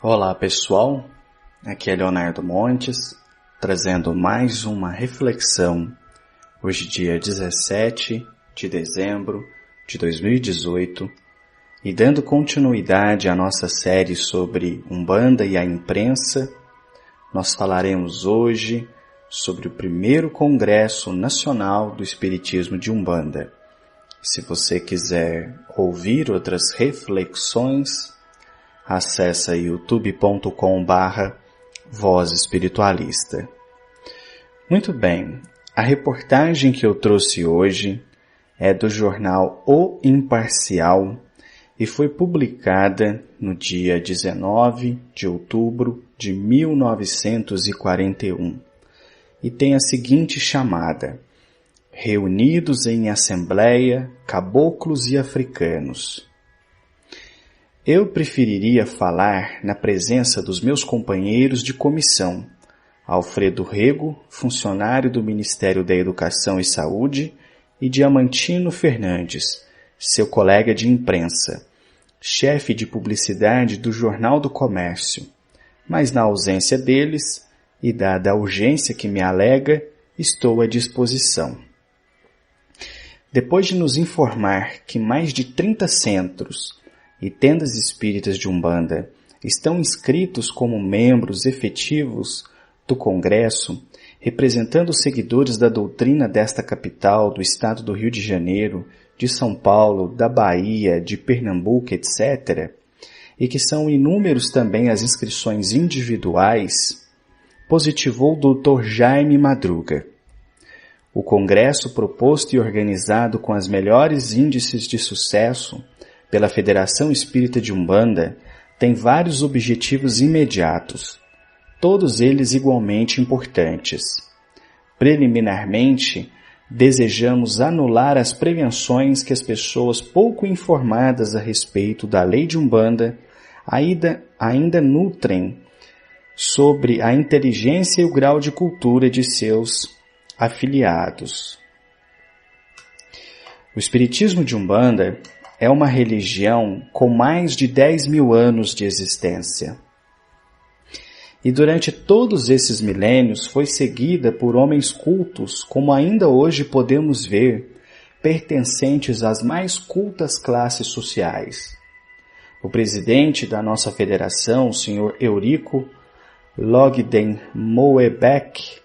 Olá pessoal, aqui é Leonardo Montes, trazendo mais uma reflexão, hoje dia 17 de dezembro de 2018, e dando continuidade à nossa série sobre Umbanda e a imprensa, nós falaremos hoje sobre o primeiro Congresso Nacional do Espiritismo de Umbanda. Se você quiser ouvir outras reflexões, acesse youtube.com/Voz Espiritualista. Muito bem, a reportagem que eu trouxe hoje é do jornal O Imparcial e foi publicada no dia 19 de outubro de 1941 e tem a seguinte chamada: Reunidos em Assembleia, Caboclos e Africanos. Eu preferiria falar na presença dos meus companheiros de comissão, Alfredo Rego, funcionário do Ministério da Educação e Saúde, e Diamantino Fernandes, seu colega de imprensa, chefe de publicidade do Jornal do Comércio, mas na ausência deles, e dada a urgência que me alega, estou à disposição. Depois de nos informar que mais de 30 centros e tendas espíritas de Umbanda estão inscritos como membros efetivos do Congresso, representando os seguidores da doutrina desta capital, do estado do Rio de Janeiro, de São Paulo, da Bahia, de Pernambuco, etc., e que são inúmeros também as inscrições individuais, positivou o Dr. Jaime Madruga. O Congresso proposto e organizado com as melhores índices de sucesso pela Federação Espírita de Umbanda, tem vários objetivos imediatos, todos eles igualmente importantes. Preliminarmente, desejamos anular as prevenções que as pessoas pouco informadas a respeito da lei de Umbanda ainda nutrem sobre a inteligência e o grau de cultura de seus afiliados. O Espiritismo de Umbanda é uma religião com mais de 10 mil anos de existência. E durante todos esses milênios foi seguida por homens cultos, como ainda hoje podemos ver, pertencentes às mais cultas classes sociais. O presidente da nossa federação, o Sr. Eurico Logden Moebeck,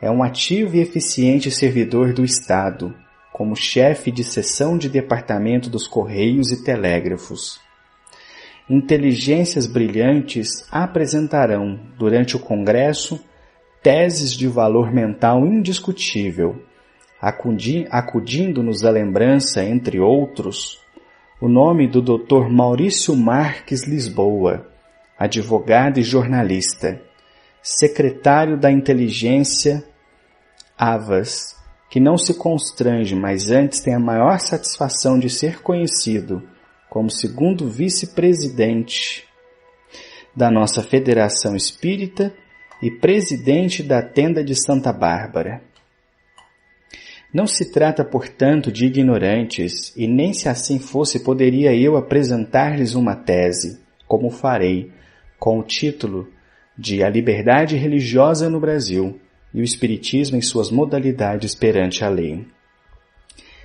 é um ativo e eficiente servidor do Estado, como chefe de seção de departamento dos Correios e Telégrafos. Inteligências brilhantes apresentarão, durante o Congresso, teses de valor mental indiscutível, acudindo-nos à lembrança, entre outros, o nome do Dr. Maurício Marques Lisboa, advogado e jornalista, secretário da Inteligência Avas, que não se constrange, mas antes tem a maior satisfação de ser conhecido como segundo vice-presidente da nossa Federação Espírita e presidente da Tenda de Santa Bárbara. Não se trata, portanto, de ignorantes, e nem se assim fosse poderia eu apresentar-lhes uma tese, como farei, com o título de A Liberdade Religiosa no Brasil e o Espiritismo em suas modalidades perante a lei.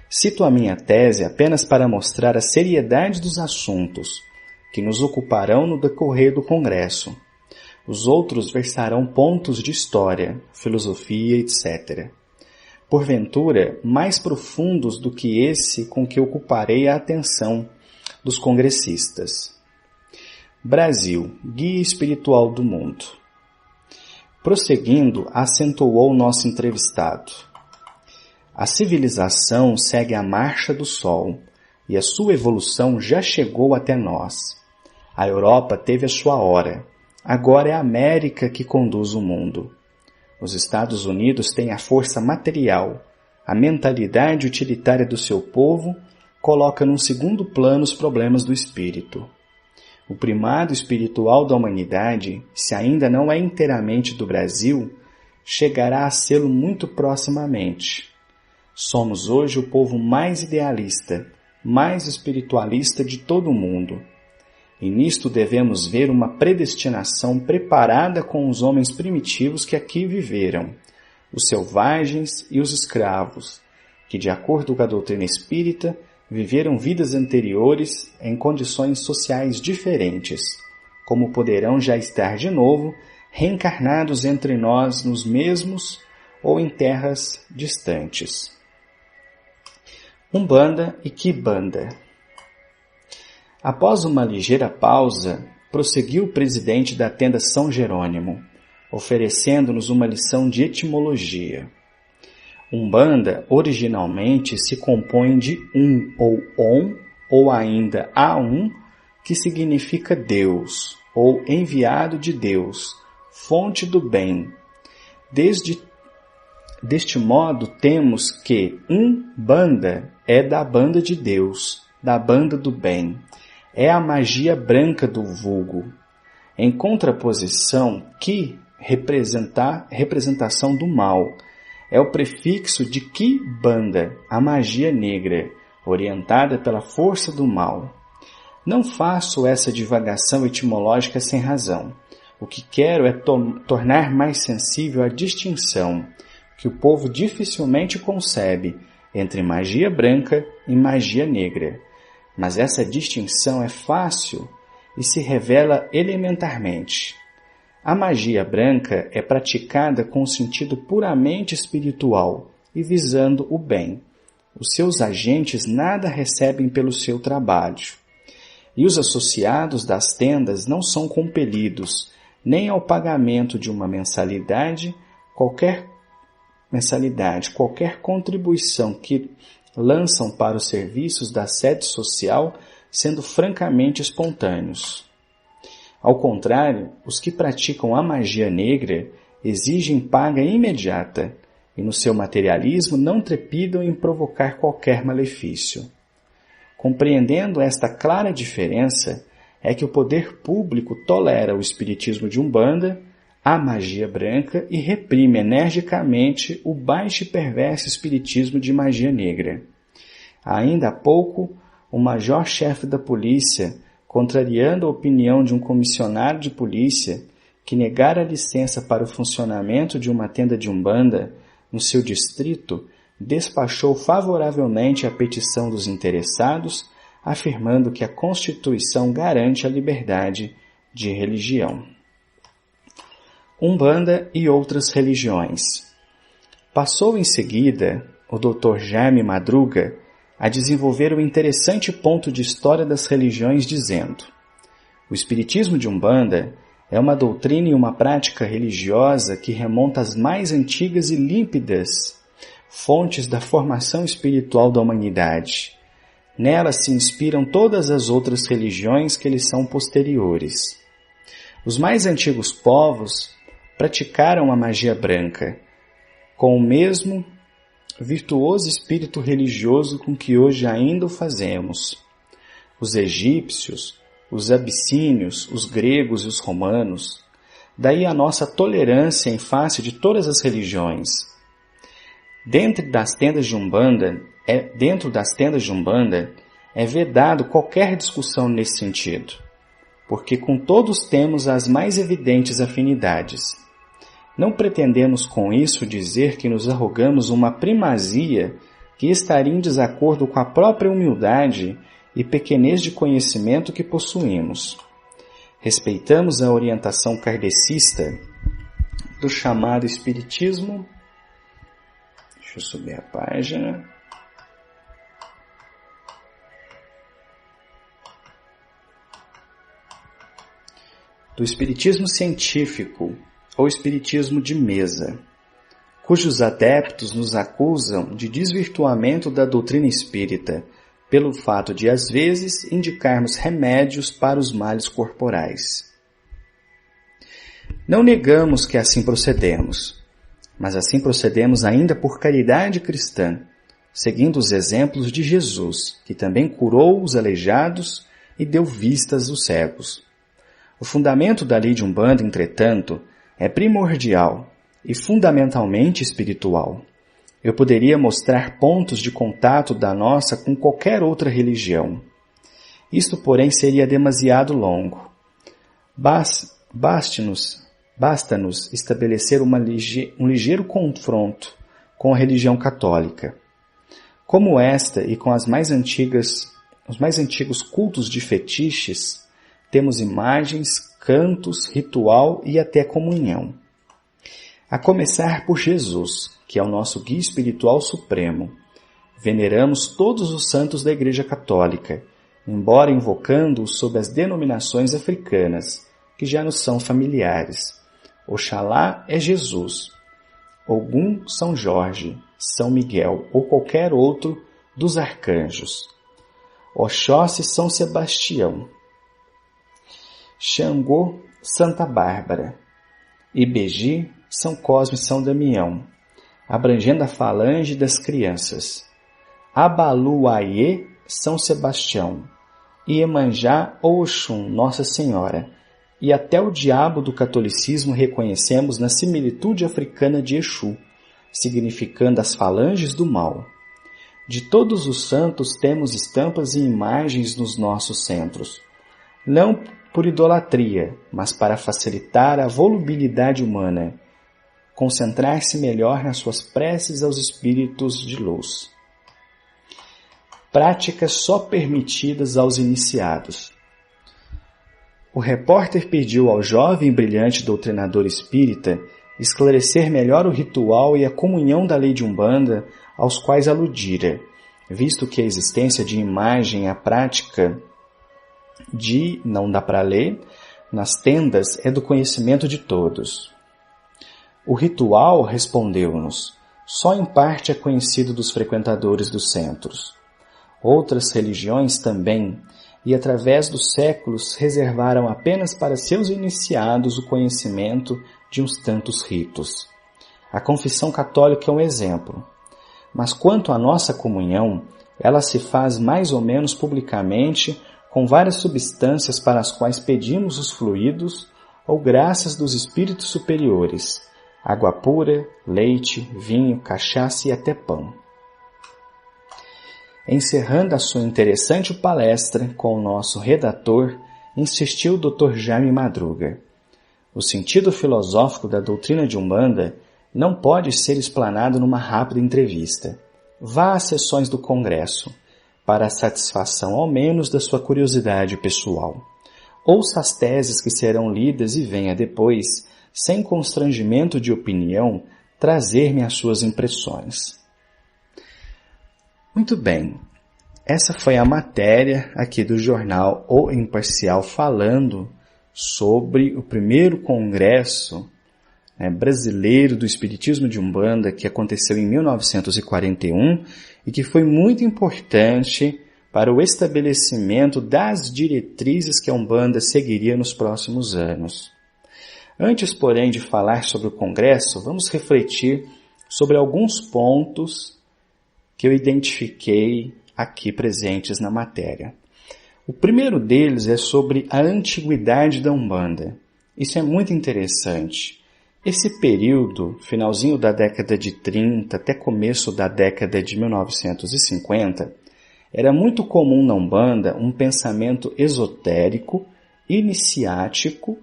Cito a minha tese apenas para mostrar a seriedade dos assuntos que nos ocuparão no decorrer do Congresso. Os outros versarão pontos de história, filosofia, etc., porventura mais profundos do que esse com que ocuparei a atenção dos congressistas. Brasil, Guia Espiritual do Mundo. Prosseguindo, acentuou nosso entrevistado. A civilização segue a marcha do Sol e a sua evolução já chegou até nós. A Europa teve a sua hora. Agora é a América que conduz o mundo. Os Estados Unidos têm a força material. A mentalidade utilitária do seu povo coloca num segundo plano os problemas do espírito. O primado espiritual da humanidade, se ainda não é inteiramente do Brasil, chegará a sê-lo muito proximamente. Somos hoje o povo mais idealista, mais espiritualista de todo o mundo. e nisto devemos ver uma predestinação preparada com os homens primitivos que aqui viveram, os selvagens e os escravos, que, de acordo com a doutrina espírita, viveram vidas anteriores em condições sociais diferentes, como poderão já estar de novo reencarnados entre nós nos mesmos ou em terras distantes. Umbanda e Quimbanda. Após uma ligeira pausa, prosseguiu o presidente da tenda São Jerônimo, oferecendo-nos uma lição de etimologia. Umbanda originalmente se compõe de ou on, ou ainda a-um, que significa Deus, ou enviado de Deus, fonte do bem. Deste modo, temos que Umbanda é da banda de Deus, da banda do bem. É a magia branca do vulgo. Em contraposição, Ki, representação do mal, é o prefixo de Quimbanda, a magia negra, orientada pela força do mal. Não faço essa divagação etimológica sem razão. O que quero é tornar mais sensível a distinção, que o povo dificilmente concebe, entre magia branca e magia negra. Mas essa distinção é fácil e se revela elementarmente. A magia branca é praticada com sentido puramente espiritual e visando o bem. Os seus agentes nada recebem pelo seu trabalho. E os associados das tendas não são compelidos nem ao pagamento de uma mensalidade, qualquer contribuição que lançam para os serviços da sede social, sendo francamente espontâneos. Ao contrário, os que praticam a magia negra exigem paga imediata e no seu materialismo não trepidam em provocar qualquer malefício. Compreendendo esta clara diferença, é que o poder público tolera o espiritismo de Umbanda, a magia branca e reprime energicamente o baixo e perverso espiritismo de magia negra. Ainda há pouco, o major-chefe da polícia, contrariando a opinião de um comissionário de polícia que negara licença para o funcionamento de uma tenda de Umbanda no seu distrito, despachou favoravelmente a petição dos interessados, afirmando que a Constituição garante a liberdade de religião. Umbanda e outras religiões. Passou em seguida o Dr. Jaime Madruga a desenvolver um interessante ponto de história das religiões, dizendo: o espiritismo de Umbanda é uma doutrina e uma prática religiosa que remonta às mais antigas e límpidas fontes da formação espiritual da humanidade. Nela se inspiram todas as outras religiões que lhes são posteriores. Os mais antigos povos praticaram a magia branca, com o mesmo virtuoso espírito religioso com que hoje ainda o fazemos. Os egípcios, os abissínios, os gregos e os romanos. Daí a nossa tolerância em face de todas as religiões. Dentro das tendas de Umbanda é vedado qualquer discussão nesse sentido, porque com todos temos as mais evidentes afinidades. Não pretendemos com isso dizer que nos arrogamos uma primazia que estaria em desacordo com a própria humildade e pequenez de conhecimento que possuímos. Respeitamos a orientação kardecista do chamado Espiritismo. Deixa eu subir a página. Do Espiritismo científico, ou espiritismo de mesa, cujos adeptos nos acusam de desvirtuamento da doutrina espírita, pelo fato de, às vezes, indicarmos remédios para os males corporais. Não negamos que assim procedemos, mas assim procedemos ainda por caridade cristã, seguindo os exemplos de Jesus, que também curou os aleijados e deu vistas aos cegos. O fundamento da lei de Umbanda, entretanto, é primordial e fundamentalmente espiritual. Eu poderia mostrar pontos de contato da nossa com qualquer outra religião. Isto, porém, seria demasiado longo. Basta-nos estabelecer um ligeiro confronto com a religião católica. Como esta e com os mais antigos cultos de fetiches, temos imagens, cantos, ritual e até comunhão. A começar por Jesus, que é o nosso guia espiritual supremo. Veneramos todos os santos da Igreja Católica, embora invocando-os sob as denominações africanas, que já nos são familiares. Oxalá é Jesus, Ogum São Jorge, São Miguel ou qualquer outro dos arcanjos. Oxóssi São Sebastião, Xangô Santa Bárbara, Ibeji São Cosme e São Damião, abrangendo a falange das crianças. Abaluaiê São Sebastião, Iemanjá ou Oxum Nossa Senhora, e até o diabo do catolicismo reconhecemos na similitude africana de Exu, significando as falanges do mal. De todos os santos temos estampas e imagens nos nossos centros, não por idolatria, mas para facilitar a volubilidade humana, concentrar-se melhor nas suas preces aos espíritos de luz. Práticas só permitidas aos iniciados. O repórter pediu ao jovem e brilhante doutrinador espírita esclarecer melhor o ritual e a comunhão da lei de Umbanda aos quais aludira, visto que a existência de imagem, a prática de não dá para ler nas tendas é do conhecimento de todos. O ritual, respondeu-nos, só em parte é conhecido dos frequentadores dos centros. Outras religiões também, e através dos séculos reservaram apenas para seus iniciados o conhecimento de uns tantos ritos. A confissão católica é um exemplo. Mas quanto à nossa comunhão, ela se faz mais ou menos publicamente com várias substâncias para as quais pedimos os fluidos ou graças dos espíritos superiores, água pura, leite, vinho, cachaça e até pão. Encerrando a sua interessante palestra com o nosso redator, insistiu o Dr. Jaime Madruga. O sentido filosófico da doutrina de Umbanda não pode ser explanado numa rápida entrevista. Vá às sessões do Congresso, para a satisfação ao menos da sua curiosidade pessoal. Ouça as teses que serão lidas e venha depois, sem constrangimento de opinião, trazer-me as suas impressões. Muito bem, essa foi a matéria aqui do jornal O Imparcial falando sobre o primeiro congresso brasileiro do Espiritismo de Umbanda que aconteceu em 1941 e que foi muito importante para o estabelecimento das diretrizes que a Umbanda seguiria nos próximos anos. Antes, porém, de falar sobre o congresso, vamos refletir sobre alguns pontos que eu identifiquei aqui presentes na matéria. O primeiro deles é sobre a antiguidade da Umbanda. Isso é muito interessante. Esse período, finalzinho da década de 30 até começo da década de 1950, era muito comum na Umbanda um pensamento esotérico, iniciático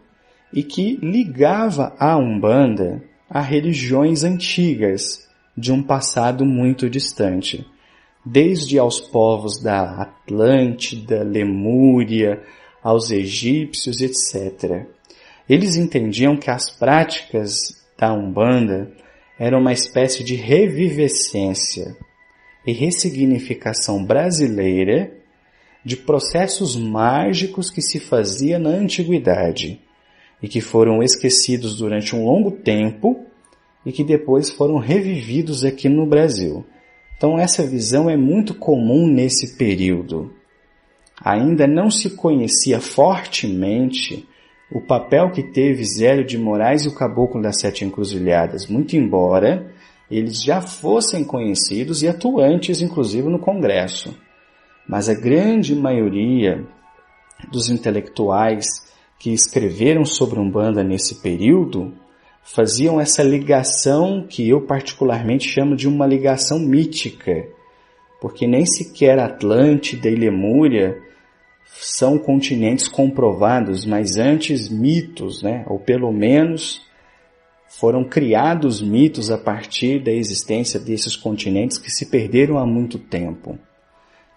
e que ligava a Umbanda a religiões antigas, de um passado muito distante, desde aos povos da Atlântida, Lemúria, aos egípcios, etc. Eles entendiam que as práticas da Umbanda eram uma espécie de revivescência e ressignificação brasileira de processos mágicos que se fazia na antiguidade e que foram esquecidos durante um longo tempo e que depois foram revividos aqui no Brasil. Então essa visão é muito comum nesse período. Ainda não se conhecia fortemente o papel que teve Zélio de Moraes e o Caboclo das Sete Encruzilhadas, muito embora eles já fossem conhecidos e atuantes, inclusive, no Congresso. Mas a grande maioria dos intelectuais que escreveram sobre Umbanda nesse período faziam essa ligação que eu particularmente chamo de uma ligação mítica, porque nem sequer Atlântida e Lemúria são continentes comprovados, mas antes mitos, né? Ou pelo menos foram criados mitos a partir da existência desses continentes que se perderam há muito tempo.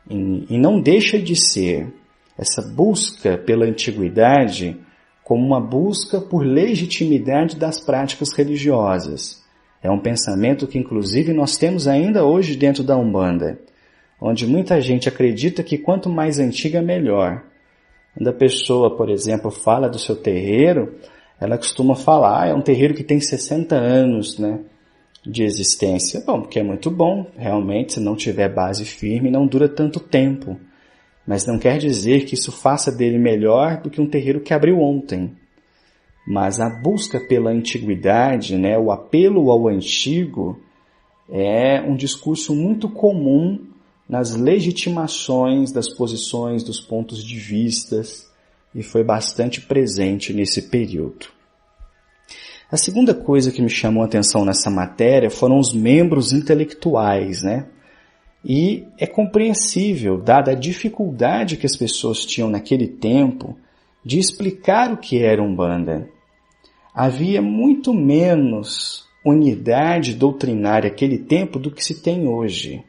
E não deixa de ser essa busca pela antiguidade como uma busca por legitimidade das práticas religiosas. É um pensamento que, inclusive, nós temos ainda hoje dentro da Umbanda, onde muita gente acredita que quanto mais antiga, melhor. Quando a pessoa, por exemplo, fala do seu terreiro, ela costuma falar, é um terreiro que tem 60 anos, né, de existência. Bom, porque é muito bom, realmente, se não tiver base firme, não dura tanto tempo. Mas não quer dizer que isso faça dele melhor do que um terreiro que abriu ontem. Mas a busca pela antiguidade, né, o apelo ao antigo, é um discurso muito comum nas legitimações das posições, dos pontos de vistas, e foi bastante presente nesse período. A segunda coisa que me chamou a atenção nessa matéria foram os membros intelectuais, né? E é compreensível, dada a dificuldade que as pessoas tinham naquele tempo de explicar o que era Umbanda. Havia muito menos unidade doutrinária naquele tempo do que se tem hoje.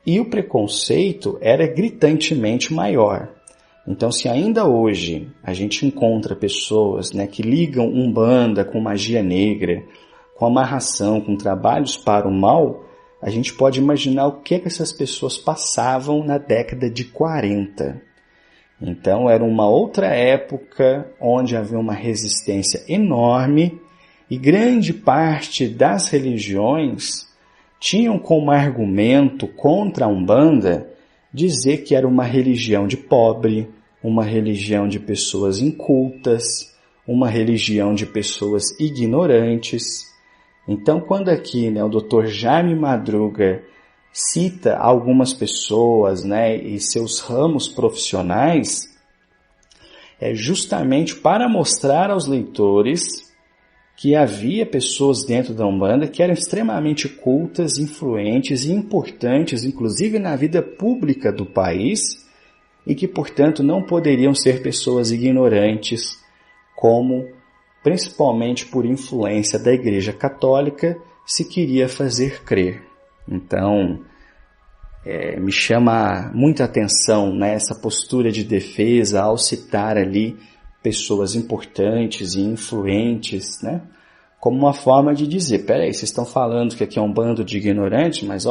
E o preconceito era gritantemente maior. Então, se ainda hoje a gente encontra pessoas, né, que ligam Umbanda com magia negra, com amarração, com trabalhos para o mal, a gente pode imaginar o que essas pessoas passavam na década de 40. Então, era uma outra época onde havia uma resistência enorme e grande parte das religiões tinham como argumento contra a Umbanda dizer que era uma religião de pobre, uma religião de pessoas incultas, uma religião de pessoas ignorantes. Então, quando aqui, né, o Dr. Jaime Madruga cita algumas pessoas, né, e seus ramos profissionais, é justamente para mostrar aos leitores que havia pessoas dentro da Umbanda que eram extremamente cultas, influentes e importantes, inclusive na vida pública do país, e que, portanto, não poderiam ser pessoas ignorantes, como, principalmente por influência da Igreja Católica, se queria fazer crer. Então, me chama muita atenção, né, essa postura de defesa ao citar ali pessoas importantes e influentes, né? Como uma forma de dizer, peraí, vocês estão falando que aqui é um bando de ignorantes, mas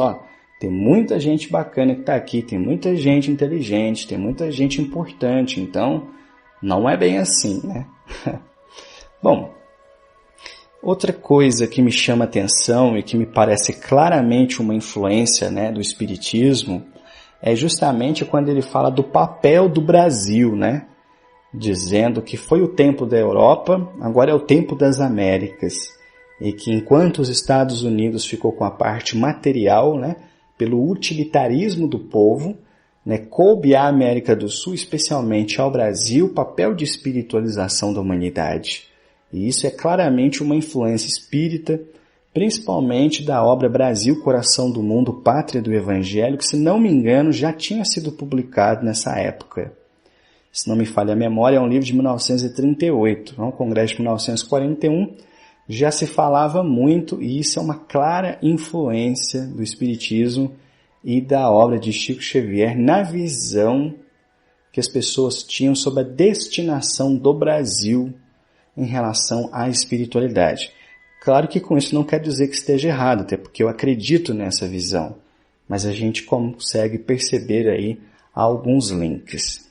tem muita gente bacana que está aqui, tem muita gente inteligente, tem muita gente importante, então não é bem assim, né? Bom, outra coisa que me chama atenção e que me parece claramente uma influência, né, do espiritismo é justamente quando ele fala do papel do Brasil, né? Dizendo que foi o tempo da Europa, agora é o tempo das Américas, e que enquanto os Estados Unidos ficou com a parte material, né, pelo utilitarismo do povo, né, coube à América do Sul, especialmente ao Brasil, o papel de espiritualização da humanidade. E isso é claramente uma influência espírita, principalmente da obra Brasil, Coração do Mundo, Pátria do Evangelho, que, se não me engano, já tinha sido publicado nessa época. Se não me falha a memória, é um livro de 1938, um congresso de 1941, já se falava muito, e isso é uma clara influência do Espiritismo e da obra de Chico Xavier na visão que as pessoas tinham sobre a destinação do Brasil em relação à espiritualidade. Claro que com isso não quer dizer que esteja errado, até porque eu acredito nessa visão, mas a gente consegue perceber aí alguns links.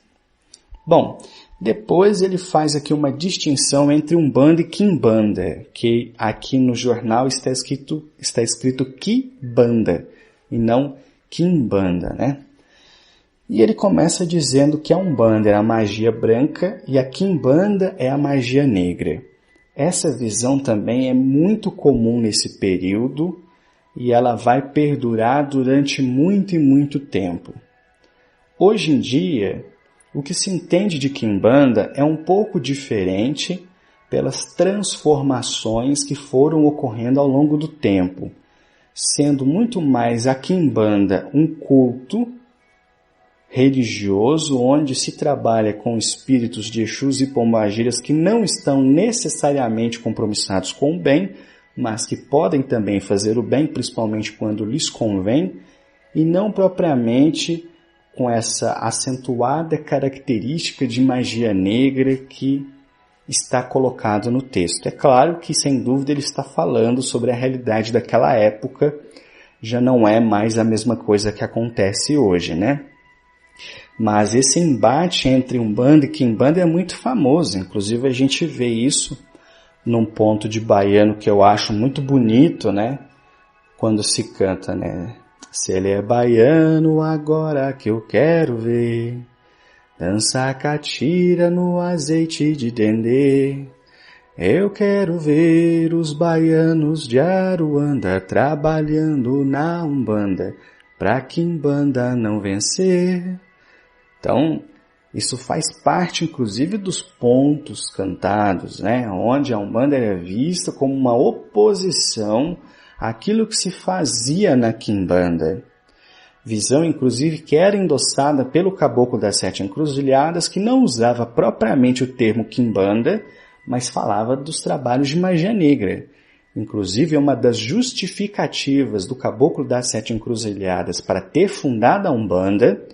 Bom, depois ele faz aqui uma distinção entre Umbanda e Quimbanda, que aqui no jornal está escrito Quibanda e não Quimbanda, né? E ele começa dizendo que a Umbanda é a magia branca e a Quimbanda é a magia negra. Essa visão também é muito comum nesse período e ela vai perdurar durante muito e muito tempo. Hoje em dia, o que se entende de Quimbanda é um pouco diferente pelas transformações que foram ocorrendo ao longo do tempo, sendo muito mais a Quimbanda um culto religioso onde se trabalha com espíritos de Exus e pombagiras que não estão necessariamente compromissados com o bem, mas que podem também fazer o bem, principalmente quando lhes convém, e não propriamente com essa acentuada característica de magia negra que está colocado no texto. É claro que, sem dúvida, ele está falando sobre a realidade daquela época, já não é mais a mesma coisa que acontece hoje, né? Mas esse embate entre Umbanda e Quimbanda é muito famoso, inclusive a gente vê isso num ponto de baiano que eu acho muito bonito, né? Quando se canta, né? Se ele é baiano, agora que eu quero ver, dança catira no azeite de dendê. Eu quero ver os baianos de Aruanda trabalhando na Umbanda, pra Quimbanda não vencer. Então, isso faz parte, inclusive, dos pontos cantados, né? Onde a Umbanda era vista como uma oposição àquilo que se fazia na Quimbanda. Visão, inclusive, que era endossada pelo Caboclo das Sete Encruzilhadas, que não usava propriamente o termo Quimbanda, mas falava dos trabalhos de magia negra. Inclusive, uma das justificativas do Caboclo das Sete Encruzilhadas para ter fundado a Umbanda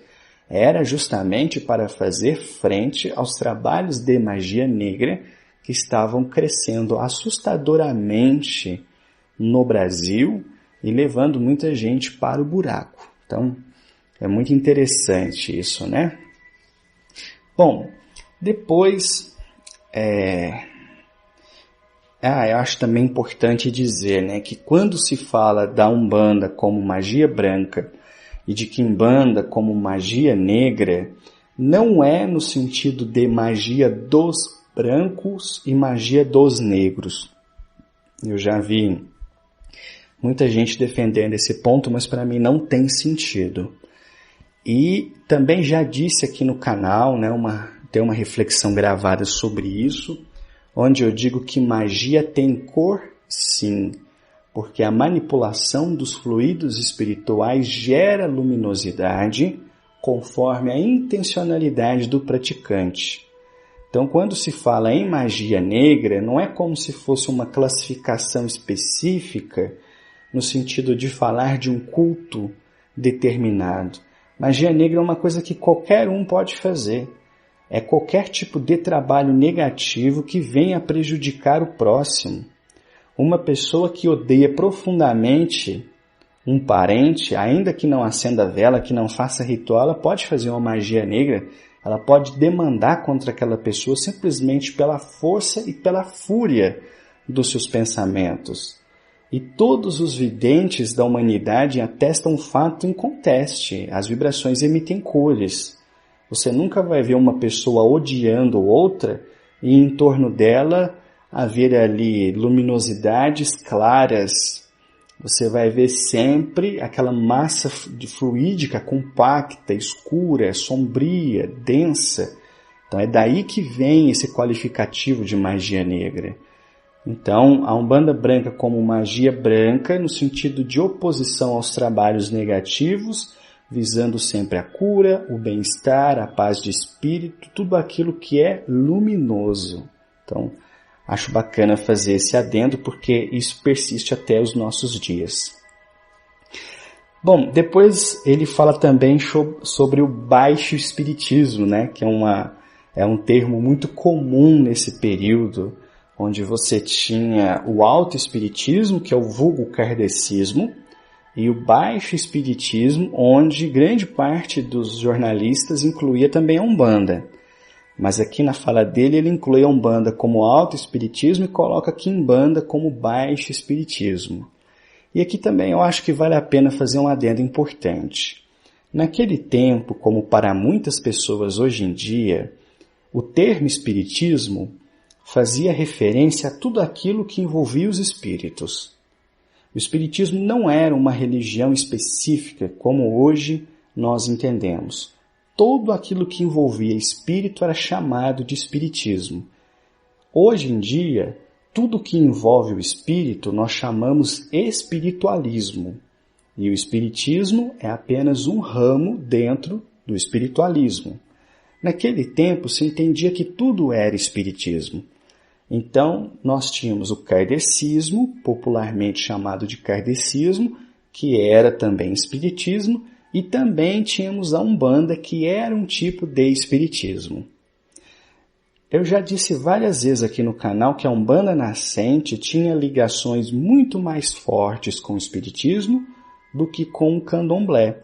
era justamente para fazer frente aos trabalhos de magia negra que estavam crescendo assustadoramente no Brasil e levando muita gente para o buraco. Então, é muito interessante isso, né? Bom, depois, eu acho também importante dizer, né, que quando se fala da Umbanda como magia branca e de Quimbanda como magia negra, não é no sentido de magia dos brancos e magia dos negros. Eu já vi muita gente defendendo esse ponto, mas para mim não tem sentido. E também já disse aqui no canal, né, tem uma reflexão gravada sobre isso, onde eu digo que magia tem cor, sim, porque a manipulação dos fluidos espirituais gera luminosidade conforme a intencionalidade do praticante. Então, quando se fala em magia negra, não é como se fosse uma classificação específica no sentido de falar de um culto determinado. Magia negra é uma coisa que qualquer um pode fazer. É qualquer tipo de trabalho negativo que venha prejudicar o próximo. Uma pessoa que odeia profundamente um parente, ainda que não acenda vela, que não faça ritual, ela pode fazer uma magia negra, ela pode demandar contra aquela pessoa simplesmente pela força e pela fúria dos seus pensamentos. E todos os videntes da humanidade atestam um fato inconteste: as vibrações emitem cores. Você nunca vai ver uma pessoa odiando outra e em torno dela haver ali luminosidades claras. Você vai ver sempre aquela massa fluídica compacta, escura, sombria, densa. Então é daí que vem esse qualificativo de magia negra. Então, a Umbanda branca como magia branca, no sentido de oposição aos trabalhos negativos, visando sempre a cura, o bem-estar, a paz de espírito, tudo aquilo que é luminoso. Então, acho bacana fazer esse adendo porque isso persiste até os nossos dias. Bom, depois ele fala também sobre o baixo espiritismo, né? Que é um termo muito comum nesse período, onde você tinha o alto espiritismo, que é o vulgo kardecismo, e o baixo espiritismo, onde grande parte dos jornalistas incluía também a Umbanda. Mas aqui na fala dele, ele inclui a Umbanda como alto espiritismo e coloca Quimbanda como baixo espiritismo. E aqui também eu acho que vale a pena fazer um adendo importante. Naquele tempo, como para muitas pessoas hoje em dia, o termo espiritismo fazia referência a tudo aquilo que envolvia os espíritos. O espiritismo não era uma religião específica como hoje nós entendemos. Todo aquilo que envolvia espírito era chamado de espiritismo. Hoje em dia, tudo que envolve o espírito nós chamamos espiritualismo. E o espiritismo é apenas um ramo dentro do espiritualismo. Naquele tempo se entendia que tudo era espiritismo. Então, nós tínhamos o kardecismo, popularmente chamado de kardecismo, que era também espiritismo, e também tínhamos a Umbanda, que era um tipo de espiritismo. Eu já disse várias vezes aqui no canal que a Umbanda nascente tinha ligações muito mais fortes com o espiritismo do que com o candomblé,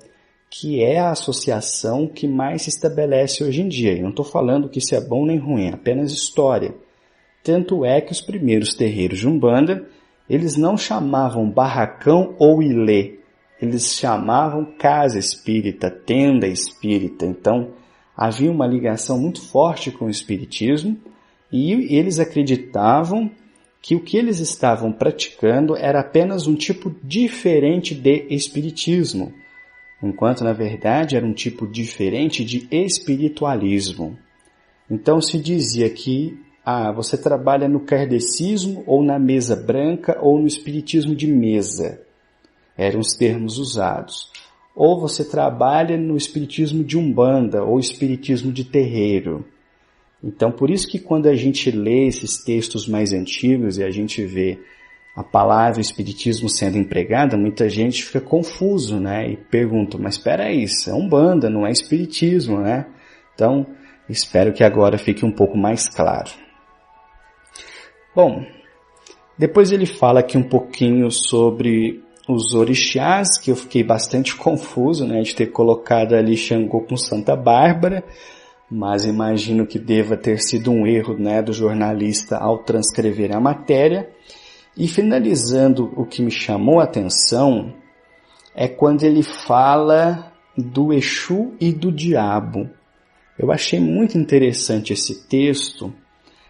que é a associação que mais se estabelece hoje em dia. Eu não estou falando que isso é bom nem ruim, é apenas história. Tanto é que os primeiros terreiros de Umbanda, eles não chamavam barracão ou ilê, eles chamavam casa espírita, tenda espírita. Então, havia uma ligação muito forte com o espiritismo e eles acreditavam que o que eles estavam praticando era apenas um tipo diferente de espiritismo, enquanto na verdade era um tipo diferente de espiritualismo. Então se dizia que você trabalha no kardecismo ou na mesa branca ou no espiritismo de mesa. Eram os termos usados. Ou você trabalha no espiritismo de Umbanda ou espiritismo de terreiro. Então, por isso que quando a gente lê esses textos mais antigos e a gente vê a palavra espiritismo sendo empregada, muita gente fica confuso, né? E pergunta, mas espera aí, isso é Umbanda, não é espiritismo, né? Então, espero que agora fique um pouco mais claro. Bom, depois ele fala aqui um pouquinho sobre os orixás, que eu fiquei bastante confuso, né, de ter colocado ali Xangô com Santa Bárbara, mas imagino que deva ter sido um erro, né, do jornalista ao transcrever a matéria. E finalizando, o que me chamou a atenção é quando ele fala do Exu e do Diabo. Eu achei muito interessante esse texto,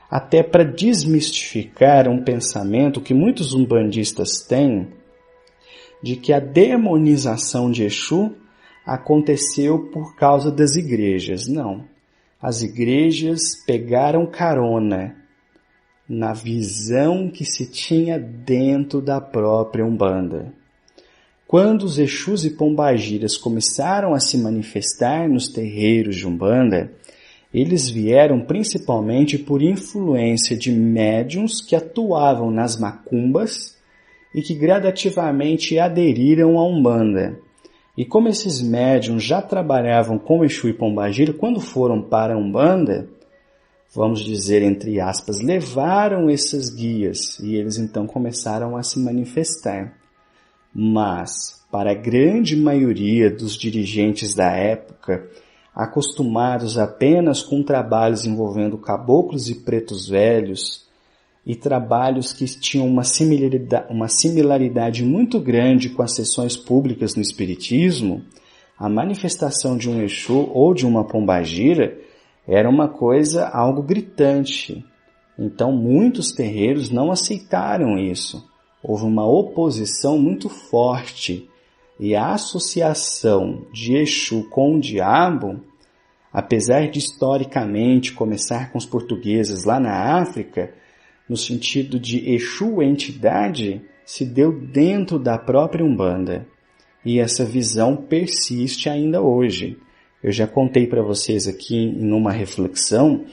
até para desmistificar um pensamento que muitos umbandistas têm, de que a demonização de Exu aconteceu por causa das igrejas. Não. As igrejas pegaram carona na visão que se tinha dentro da própria Umbanda. Quando os Exus e Pombagiras começaram a se manifestar nos terreiros de Umbanda, eles vieram principalmente por influência de médiuns que atuavam nas macumbas e que gradativamente aderiram à Umbanda. E como esses médiuns já trabalhavam com Exu e Pombagira, quando foram para a Umbanda, vamos dizer entre aspas, levaram esses guias e eles então começaram a se manifestar. Mas, para a grande maioria dos dirigentes da época, acostumados apenas com trabalhos envolvendo caboclos e pretos velhos, e trabalhos que tinham uma similaridade muito grande com as sessões públicas no Espiritismo, a manifestação de um Exu ou de uma Pombagira era uma coisa, algo gritante. Então muitos terreiros não aceitaram isso. Houve uma oposição muito forte e a associação de Exu com o diabo, apesar de historicamente começar com os portugueses lá na África, no sentido de Exu entidade, se deu dentro da própria Umbanda. E essa visão persiste ainda hoje. Eu já contei para vocês aqui em uma reflexão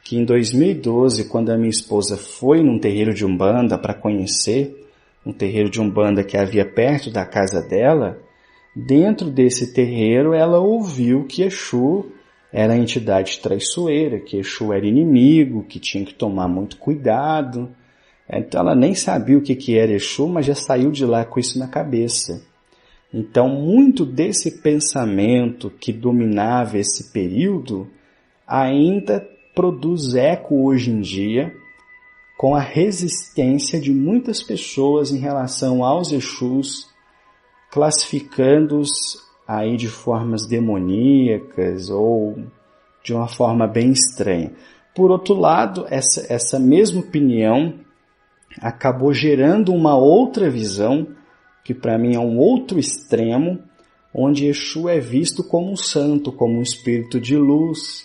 que em 2012, quando a minha esposa foi num terreiro de Umbanda para conhecer, um terreiro de Umbanda que havia perto da casa dela, dentro desse terreiro ela ouviu que Exu era a entidade traiçoeira, que Exu era inimigo, que tinha que tomar muito cuidado. Então ela nem sabia o que era Exu, mas já saiu de lá com isso na cabeça. Então muito desse pensamento que dominava esse período ainda produz eco hoje em dia com a resistência de muitas pessoas em relação aos Exus, classificando-os aí de formas demoníacas ou de uma forma bem estranha. Por outro lado, essa mesma opinião acabou gerando uma outra visão, que para mim é um outro extremo, onde Exu é visto como um santo, como um espírito de luz.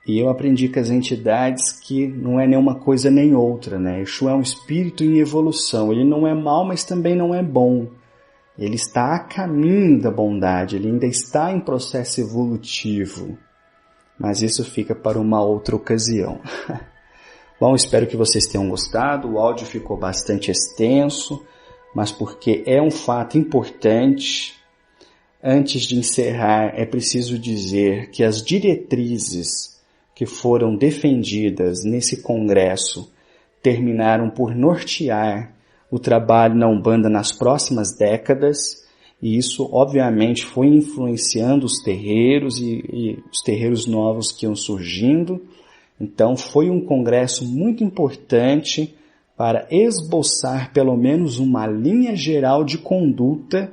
E eu aprendi com as entidades que não é nenhuma coisa nem outra, né? Exu é um espírito em evolução. Ele não é mau, mas também não é bom. ele está a caminho da bondade, ele ainda está em processo evolutivo. Mas isso fica para uma outra ocasião. Bom, espero que vocês tenham gostado. O áudio ficou bastante extenso, mas porque é um fato importante. Antes de encerrar, é preciso dizer que as diretrizes que foram defendidas nesse congresso terminaram por nortear o trabalho na Umbanda nas próximas décadas, e isso obviamente foi influenciando os terreiros e os terreiros novos que iam surgindo. Então foi um congresso muito importante para esboçar pelo menos uma linha geral de conduta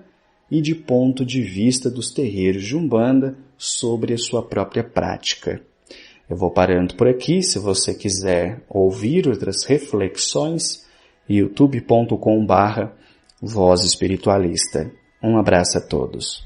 e de ponto de vista dos terreiros de Umbanda sobre a sua própria prática. Eu vou parando por aqui. Se você quiser ouvir outras reflexões, youtube.com/Voz Espiritualista. Um abraço a todos.